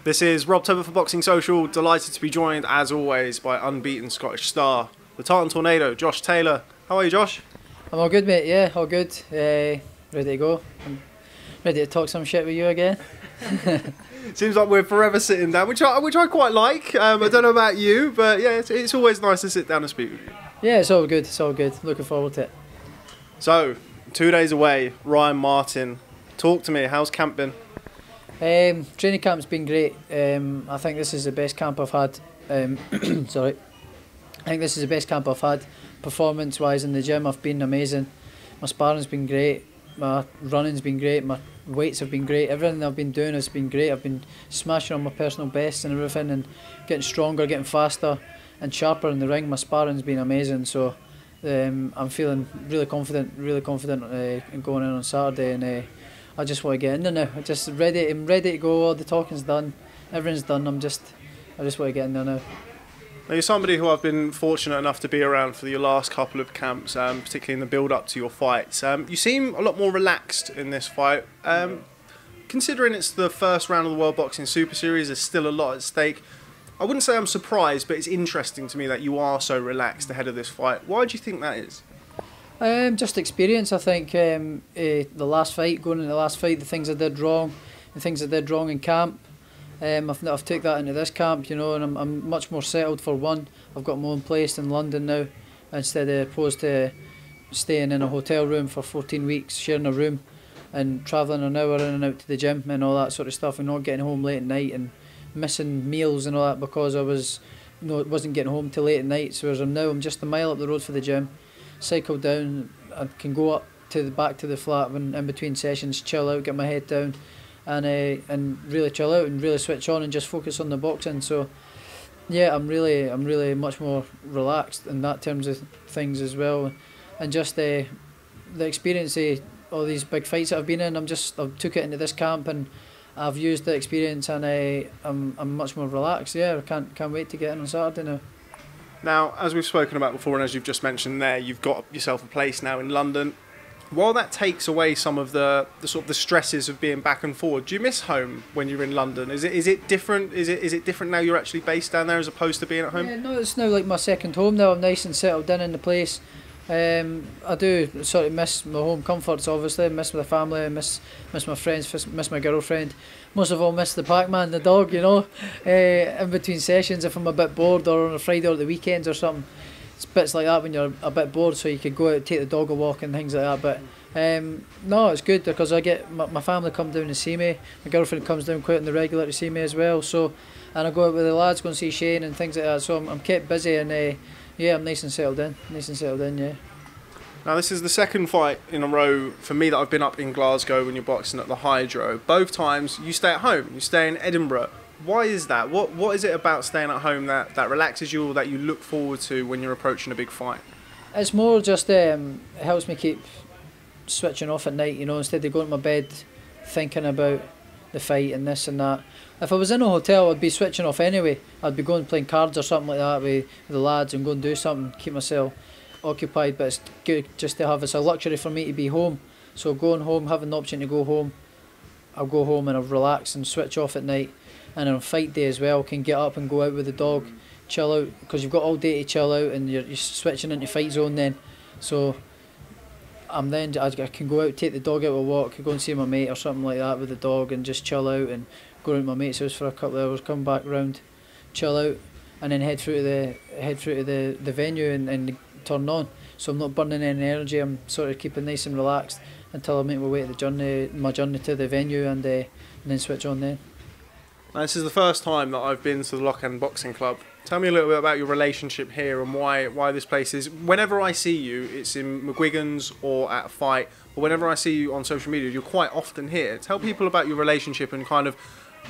This is Rob Tebbutt for Boxing Social. Delighted to be joined, as always, by unbeaten Scottish star, the Tartan Tornado, Josh Taylor. How are you, Josh? I'm all good, mate. Yeah, all good. Ready to go. I'm ready to talk some shit with you again. Seems like we're forever sitting down, which I quite like. I don't know about you, but yeah, it's always nice to sit down and speak with you. Yeah, it's all good. It's all good. Looking forward to it. So, 2 days away, Ryan Martin. Talk to me. How's camp been? Training camp's been great. I think this is the best camp I've had. Sorry. I think this is the best camp I've had. Performance-wise in the gym, I've been amazing. My sparring's been great. My running's been great. My weights have been great. Everything I've been doing has been great. I've been smashing on my personal bests and everything, and getting stronger, getting faster and sharper in the ring. My sparring's been amazing. So I'm feeling really confident in going in on Saturday, and I just want to get in there now. I'm ready to go. All the talking's done, everything's done. I just want to get in there now. Now, you're somebody who I've been fortunate enough to be around for your last couple of camps, particularly in the build-up to your fights. You seem a lot more relaxed in this fight. Considering it's the first round of the World Boxing Super Series, there's still a lot at stake. I wouldn't say I'm surprised, but it's interesting to me that you are so relaxed ahead of this fight. Why do you think that is? Just experience, I think. Going into the last fight, the things I did wrong, the things I did wrong in camp, I've taken that into this camp, you know, and I'm much more settled for one. I've got my own place in London now, instead of opposed to staying in a hotel room for 14 weeks, sharing a room, and travelling an hour in and out to the gym and all that sort of stuff, and not getting home late at night and missing meals and all that because I wasn't getting home till late at night. So whereas I'm just a mile up the road for the gym. Cycle down, I can go up to the back to the flat when in between sessions, chill out, get my head down, and really chill out and really switch on and just focus on the boxing. So yeah, I'm really much more relaxed in that terms of things as well, and just the experience of all these big fights that I've been in. I've took it into this camp and I've used the experience, and I'm much more relaxed. Yeah, I can't wait to get in on Saturday now. Now, as we've spoken about before, and as you've just mentioned there, you've got yourself a place now in London. While that takes away some of the sort of the stresses of being back and forward, do you miss home when you're in London? Is it different? Is it different now you're actually based down there as opposed to being at home? Yeah, no, it's now like my second home now. I'm nice and settled in the place. I do sort of miss my home comforts, obviously. I miss my family, I miss my friends, miss my girlfriend. Most of all, miss the Pac-Man, the dog, you know. In between sessions, if I'm a bit bored, or on a Friday or the weekends or something, it's bits like that when you're a bit bored, so you could go out, take the dog a walk and things like that. But no, it's good because I get my family come down to see me. My girlfriend comes down quite on the regular to see me as well. So, and I go out with the lads, go and see Shane and things like that. So I'm kept busy, and yeah, I'm nice and settled in. Yeah. Now, this is the second fight in a row for me that I've been up in Glasgow when you're boxing at the Hydro. Both times you stay at home, you stay in Edinburgh. Why is that? What is it about staying at home that relaxes you, or that you look forward to when you're approaching a big fight? It's more just it helps me keep switching off at night, you know, instead of going to my bed thinking about the fight and this and that. If I was in a hotel, I'd be switching off anyway. I'd be going playing cards or something like that with the lads and go and do something, keep myself occupied. But it's good just to have, it's a luxury for me to be home. So going home, having the option to go home, I'll go home and I'll relax and switch off at night. And on fight day as well, can get up and go out with the dog, chill out, because you've got all day to chill out, and you're switching into fight zone then. So I can go out, take the dog out a walk, go and see my mate or something like that with the dog, and just chill out and go around my mate's house for a couple of hours, come back round, chill out, and then head through to the venue and turn on. So I'm not burning any energy. I'm sort of keeping nice and relaxed until I make my way to my journey to the venue, and then switch on then. Now, this is the first time that I've been to the Loch End Boxing Club. Tell me a little bit about your relationship here and why this place is. Whenever I see you, it's in McGuigan's or at a fight, or whenever I see you on social media, you're quite often here. Tell people about your relationship and kind of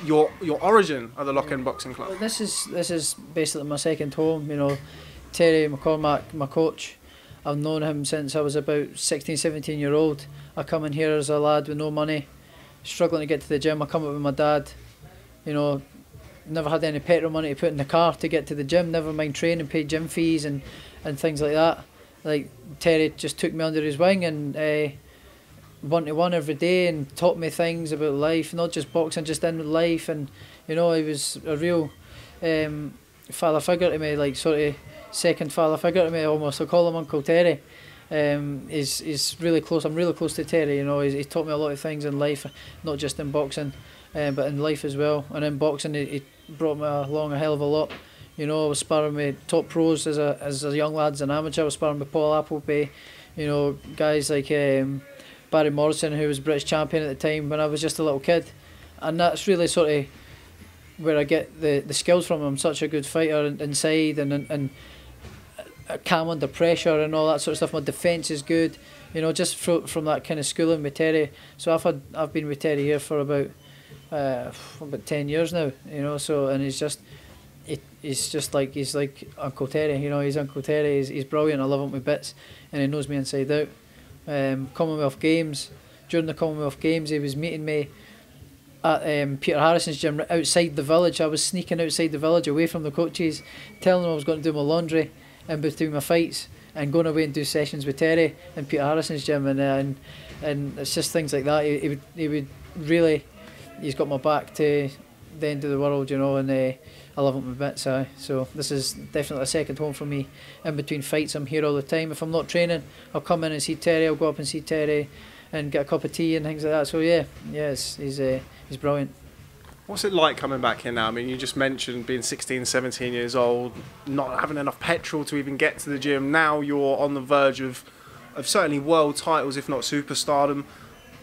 your origin of the Loch End Boxing Club. Well, this is basically my second home. You know, Terry McCormack, my coach, I've known him since I was about 16, 17 year old. I come in here as a lad with no money, struggling to get to the gym. I come up with my dad, you know, never had any petrol money to put in the car to get to the gym, never mind training, paid gym fees and things like that. Like, Terry just took me under his wing and one-to-one every day and taught me things about life, not just boxing, just in life, and You know, he was a real father figure to me, like sort of second father figure to me almost. I call him Uncle Terry. He's really close. I'm really close to Terry. You know, he's taught me a lot of things in life, not just in boxing, but in life as well. And in boxing, he brought me along a hell of a lot. You know, I was sparring with top pros as a young lad, as an amateur. I was sparring with Paul Appleby. You know, guys like Barry Morrison, who was British champion at the time when I was just a little kid. And that's really sort of where I get the skills from. I'm such a good fighter inside and calm under pressure and all that sort of stuff. My defence is good, you know, just from that kind of schooling with Terry. So I've been with Terry here for about 10 years now, you know. So and he's like Uncle Terry, you know. He's Uncle Terry. He's brilliant. I love him with bits, and he knows me inside out. Commonwealth Games, during the Commonwealth Games, he was meeting me at Peter Harrison's gym outside the village. I was sneaking outside the village away from the coaches, telling them I was going to do my laundry in between my fights and going away and do sessions with Terry in Peter Harrison's gym, and it's just things like that. He would really, he's got my back to the end of the world, you know, and I love him a bit. So this is definitely a second home for me. In between fights, I'm here all the time. If I'm not training, I'll come in and see Terry. I'll go up and see Terry and get a cup of tea and things like that. So he's brilliant. What's it like coming back here now? I mean, you just mentioned being 16, 17 years old, not having enough petrol to even get to the gym. Now you're on the verge of certainly world titles, if not superstardom.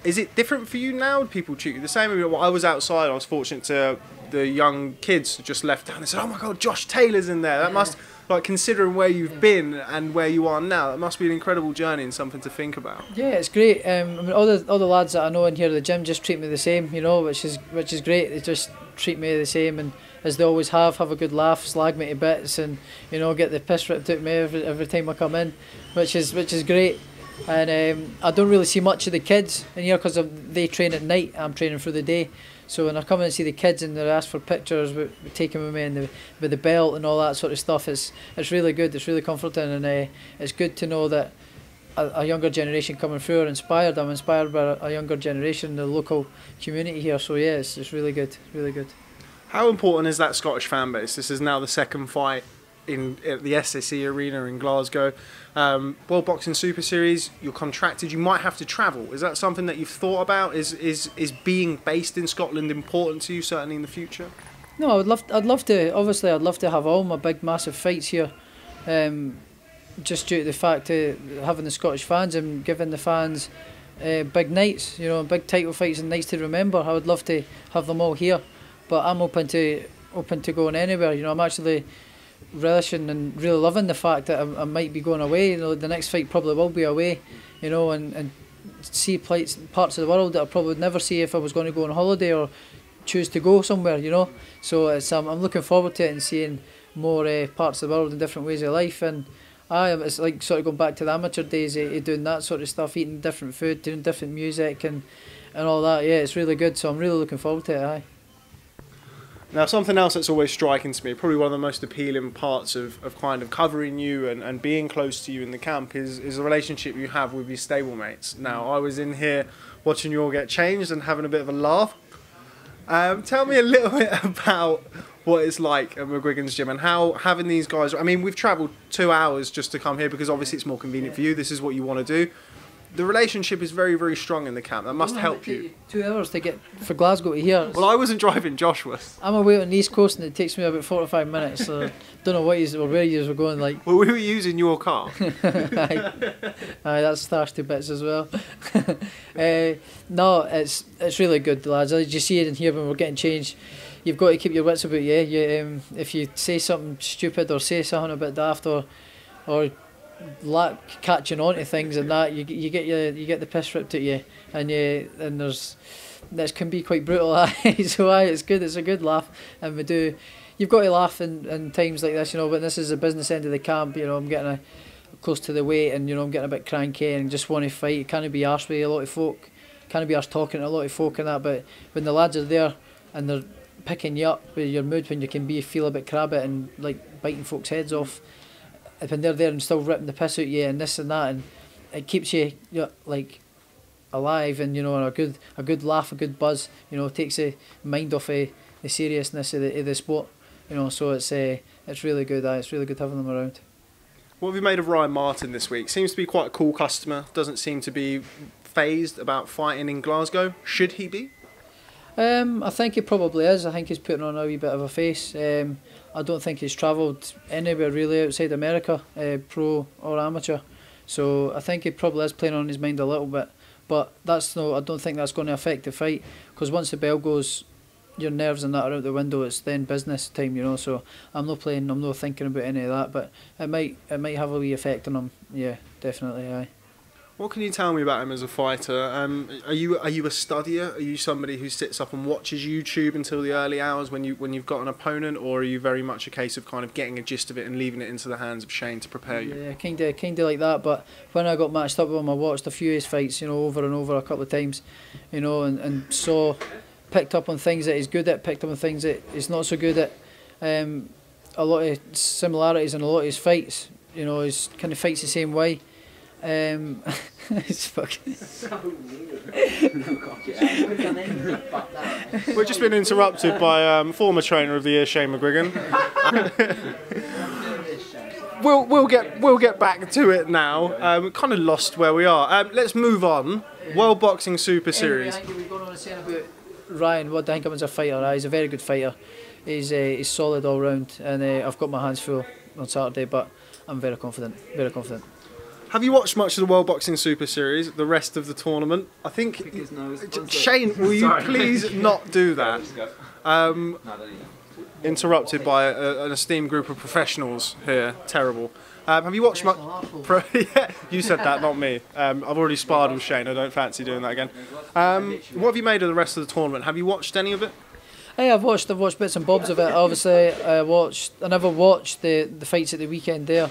Is it different for you now? Do people treat you the same? I mean, I was outside, I was fortunate to, the young kids just left down and said, oh my God, Josh Taylor's in there. That must, like, considering where you've been and where you are now, that must be an incredible journey and something to think about. Yeah, it's great. I mean, all the lads that I know in here at the gym just treat me the same, you know, which is great. They just treat me the same, and as they always have a good laugh, slag me to bits, and, you know, get the piss ripped out of me every time I come in, which is great. And I don't really see much of the kids in here because they train at night. I'm training through the day. So when I come in and see the kids and they ask for pictures, we take them with me and with the belt and all that sort of stuff, it's really good. It's really comforting, and it's good to know that a younger generation coming through are inspired. I'm inspired by a younger generation, the local community here. So yeah, it's really good, really good. How important is that Scottish fan base? This is now the second fight at the SSE Arena in Glasgow. World Boxing Super Series, you're contracted, you might have to travel. Is that something that you've thought about? Is being based in Scotland important to you, certainly in the future? No, I'd love to. Obviously, I'd love to have all my big, massive fights here. Just due to the fact of having the Scottish fans and giving the fans big nights, you know, big title fights and nights to remember. I would love to have them all here, but I'm open to going anywhere. You know, I'm actually relishing and really loving the fact that I might be going away. You know, the next fight probably will be away, you know, and see parts of the world that I probably would never see if I was going to go on holiday or choose to go somewhere, you know. So it's I'm looking forward to it and seeing more parts of the world and different ways of life. And it's like sort of going back to the amateur days, doing that sort of stuff, eating different food, doing different music and all that. Yeah, it's really good. So I'm really looking forward to it. Now, something else that's always striking to me, probably one of the most appealing parts of kind of covering you and being close to you in the camp is the relationship you have with your stablemates. Now, I was in here watching you all get changed and having a bit of a laugh. Tell me a little bit about what it's like at McGuigan's gym and how having these guys... I mean, we've travelled 2 hours just to come here because obviously it's more convenient for you. This is what you want to do. The relationship is very, very strong in the camp. That must help you. 2 hours to get for Glasgow to here. Well, I wasn't driving, Josh was. I'm away on the East Coast and it takes me about 45 minutes. So don't know what where you were going like. Well, we were using your car. Aye, that's starts to bits as well. No, it's really good, lads. As you see it in here when we're getting changed, you've got to keep your wits about you. If you say something stupid or say something a bit daft or catching on to things and that, you get the piss ripped at you, and this can be quite brutal. So it's good. It's a good laugh, and you've got to laugh in times like this, you know. But this is the business end of the camp, you know. I'm getting close to the weight, and you know I'm getting a bit cranky and just want to fight. You can't be arsed with a lot of folk, can't be arsed talking to a lot of folk and that. But when the lads are there and they're picking you up with your mood, when you can feel a bit crabby and like biting folks' heads off, when they're there and still ripping the piss out you and this and that, and it keeps you like alive, and you know, and a good laugh, a good buzz, you know, takes the mind off of the seriousness of the sport. You know, so it's really good. It's really good having them around. What have you made of Ryan Martin this week? Seems to be quite a cool customer. Doesn't seem to be phased about fighting in Glasgow. Should he be? I think he probably is. I think he's putting on a wee bit of a face. I don't think he's travelled anywhere really outside America, pro or amateur. So I think he probably is playing on his mind a little bit. But that's no. I don't think that's going to affect the fight, because once the bell goes, your nerves and that are out the window. It's then business time, you know. So I'm not thinking about any of that. But it might have a wee effect on him. Yeah, definitely. Aye. What can you tell me about him as a fighter? Are you a studier? Are you somebody who sits up and watches YouTube until the early hours when you've got an opponent, or are you very much a case of kind of getting a gist of it and leaving it into the hands of Shane to prepare you? Yeah, kind of like that. But when I got matched up with him, I watched a few of his fights, you know, over and over a couple of times, you know, and picked up on things that he's good at, picked up on things that he's not so good at. A lot of similarities in a lot of his fights. You know, he's kind of fights the same way. It's fucking. We've just been interrupted by former trainer of the year, Shane McGuigan. We'll get back to it now. We're kind of lost where we are. Let's move on. World Boxing Super Series. Anyway, I think we're going on saying about Ryan. What do I think of him as a fighter? He's a very good fighter. He's solid all round, and I've got my hands full on Saturday, but I'm very confident. Very confident. Have you watched much of the World Boxing Super Series, the rest of the tournament? I think Shane, will you please not do that? Interrupted by an esteemed group of professionals here. Terrible. Have you watched much? Yeah, you said that, not me. I've already sparred with Shane. I don't fancy doing that again. What have you made of the rest of the tournament? Have you watched any of it? Hey, I've watched bits and bobs of it. Obviously, I never watched the fights at the weekend there.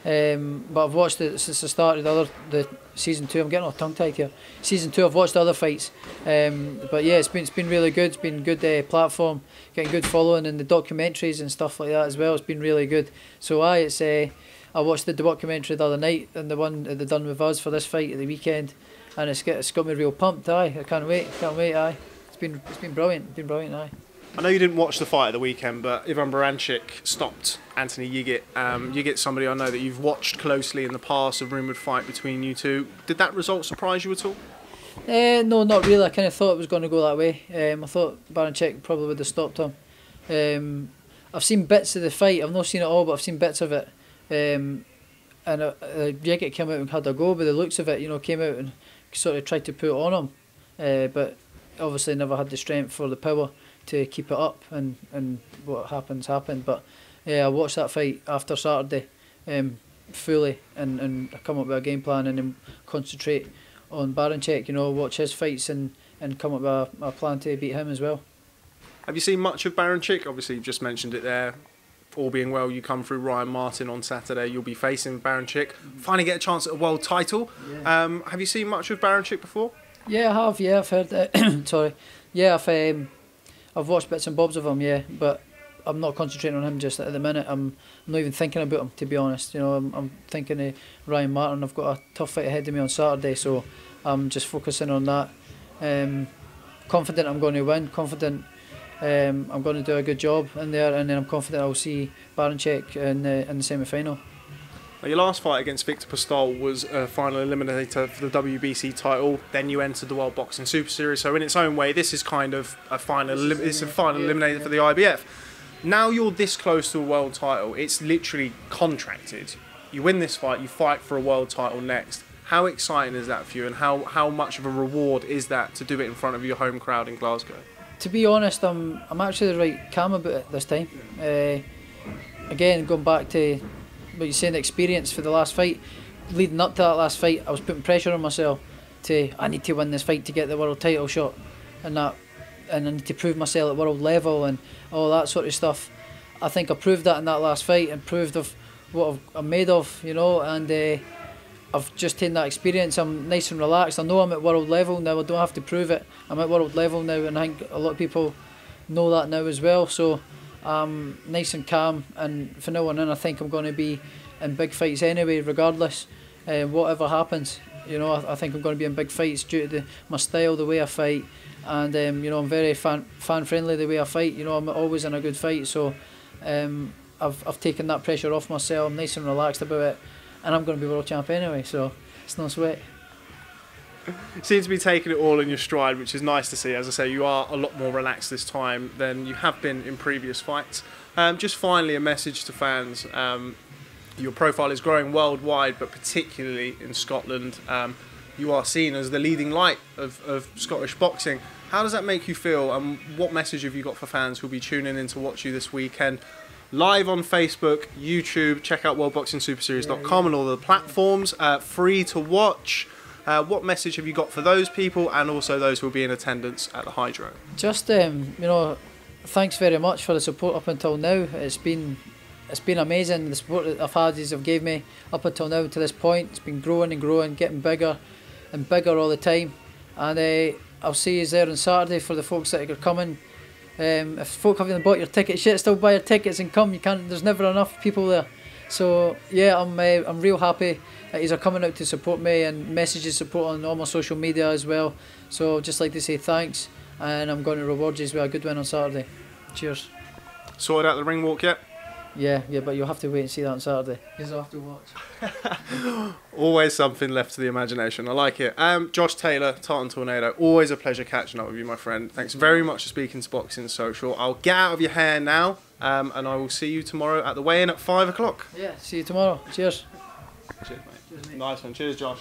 But I've watched it since the start of the season 2. I'm getting all tongue tied here. Season 2, I've watched the other fights. But yeah, it's been really good. It's been a good platform, getting good following, and the documentaries and stuff like that as well. It's been really good. So I watched the documentary the other night, and the one that they done with us for this fight at the weekend, and it's got me real pumped. I can't wait. It's been brilliant. I know you didn't watch the fight at the weekend, but Ivan Baranchyk stopped Anthony Yigit. Yigit's somebody I know that you've watched closely in the past, a rumoured fight between you two. Did that result surprise you at all? No, not really. I kind of thought it was going to go that way. I thought Baranchyk probably would have stopped him. I've seen bits of the fight. I've not seen it all, but I've seen bits of it. And Yigit came out and had a go, by the looks of it, you know, came out and sort of tried to put it on him. But obviously never had the strength for the power to keep it up, and what happened. But yeah, I watched that fight after Saturday fully, and I come up with a game plan and then concentrate on Baranchyk, you know, watch his fights and come up with a plan to beat him as well. Have you seen much of Baranchyk? Obviously you've just mentioned it there. All being well, you come through Ryan Martin on Saturday, you'll be facing Baranchyk. Finally get a chance at a world title. Yeah. Have you seen much of Baranchyk before? Yeah, I have. Yeah, I've heard that. Sorry. Yeah, I've watched bits and bobs of him, yeah, but I'm not concentrating on him just at the minute. I'm not even thinking about him, to be honest. You know, I'm thinking of Ryan Martin. I've got a tough fight ahead of me on Saturday, so I'm just focusing on that. Confident I'm going to win. Confident I'm going to do a good job in there, and then I'm confident I'll see Baranchyk in the semi-final. Your last fight against Victor Postol was a final eliminator for the WBC title. Then you entered the World Boxing Super Series. So in its own way, this is kind of a final eliminator for the IBF. Now you're this close to a world title. It's literally contracted. You win this fight, you fight for a world title next. How exciting is that for you, and how much of a reward is that to do it in front of your home crowd in Glasgow? To be honest, I'm actually right calm about it this time. Again, going back to what you're saying, the experience for the last fight, leading up to that last fight, I was putting pressure on myself I need to win this fight to get the world title shot, and I need to prove myself at world level and all that sort of stuff. I think I proved that in that last fight, and proved of what I'm made of, you know, and I've just taken that experience. I'm nice and relaxed. I know I'm at world level now. I don't have to prove it. I'm at world level now, and I think a lot of people know that now as well. So I'm nice and calm, and from now on in, I think I'm going to be in big fights anyway, regardless. Whatever happens, You know, I think I'm going to be in big fights due to my style, the way I fight, and you know, I'm very fan friendly the way I fight. You know, I'm always in a good fight, so I've taken that pressure off myself. I'm nice and relaxed about it, and I'm going to be world champ anyway, so it's no sweat. Seem to be taking it all in your stride, which is nice to see. As I say, you are a lot more relaxed this time than you have been in previous fights. Just finally, a message to fans. Your profile is growing worldwide, but particularly in Scotland. You are seen as the leading light of Scottish boxing. How does that make you feel, and what message have you got for fans who'll be tuning in to watch you this weekend? Live on Facebook, YouTube, check out worldboxingsuperseries.com and all the platforms, free to watch. What message have you got for those people and also those who will be in attendance at the Hydro? Just you know, thanks very much for the support up until now. It's been amazing, the support that I've had have gave me up until now to this point. It's been growing and growing, getting bigger and bigger all the time. And I'll see you there on Saturday for the folks that are coming. If folk haven't bought your tickets yet, still buy your tickets and come. You can't. There's never enough people there. So yeah, I'm real happy that he's coming out to support me and messages support on all my social media as well. So I'd just like to say thanks, and I'm going to reward you with a good win on Saturday. Cheers. Sorted out the ring walk yet? Yeah, but you'll have to wait and see that on Saturday. You'll have to watch. Always something left to the imagination. I like it. Josh Taylor, Tartan Tornado. Always a pleasure catching up with you, my friend. Thanks very much for speaking to Boxing Social. I'll get out of your hair now, and I will see you tomorrow at the weigh-in at 5 o'clock. Yeah, see you tomorrow. Cheers. Cheers, mate. Cheers, mate. Nice one. Cheers, Josh.